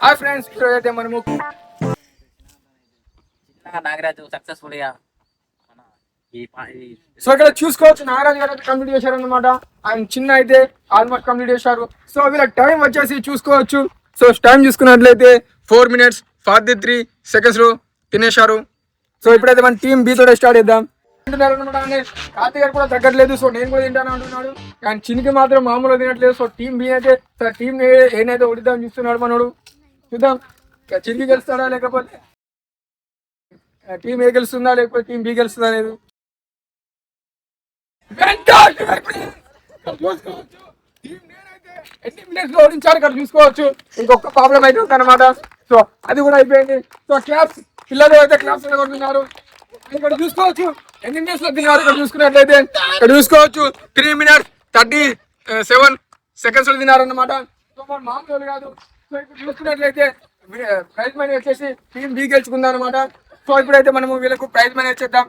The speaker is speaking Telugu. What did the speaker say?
హాయ్ ఫ్రెండ్స్, ఈరోజు అయితే మనము నాగరాజు సక్సెస్ఫుల్ గా సో ఇక్కడ చూసుకోవచ్చు నాగరాజు గారు అయితే కంప్లీట్ చేశారనమాట. ఆయన చిన్న అయితే ఆల్మోస్ట్ కంప్లీట్ చేశారు. సో వీళ్ళ టైం వచ్చేసి చూసుకోవచ్చు. సో టైం చూసుకున్నట్లయితే 4 minutes 43 seconds లో తినేశారు. సో ఇప్పుడైతే మన టీం బి తోటే స్టార్ట్ చేద్దాం అనమాట. కార్తీక్ గారు కూడా తగ్గట్లేదు. సో నేను కూడా తింటాను అంటున్నాడు. కానీ చినికి మాత్రం మామూలుగా తినట్లేదు. సో టీం బి అయితే టీం ఏనైతే ఉడిద్దాం చూస్తున్నాడు మనోడు. చూద్దాం చిరికి గెలుస్తాడా లేకపోతే టీం ఏ గెలుస్తుందా లేకపోతే టీం బి గెలుస్తుందా అనేది. ఓడించారు చూసుకోవచ్చు. ఇంకొక ప్రాబ్లం అయితే ఉంది అనమాట. సో అది కూడా అయిపోయింది. సో క్లాప్స్ పిల్లలు అయితే క్లాప్స్ కొడుతున్నారు. ఇక్కడ చూసుకోవచ్చు ఎన్ని మినిట్స్ లో తిన్నారు. ఇక్కడ చూసుకున్నట్లయితే ఇక్కడ చూసుకోవచ్చు 3 minutes 37 seconds లో తిన్నారన్నమాట. సో మన మామూలు కాదు. సో ఇప్పుడు చూసుకున్నట్లయితే ప్రైజ్ మనీ వచ్చేసి టీం బి గెలుచుకుందాం అనమాట. సో ఇప్పుడైతే మనము వీళ్ళకు ప్రైజ్ మనీ వచ్చేద్దాం.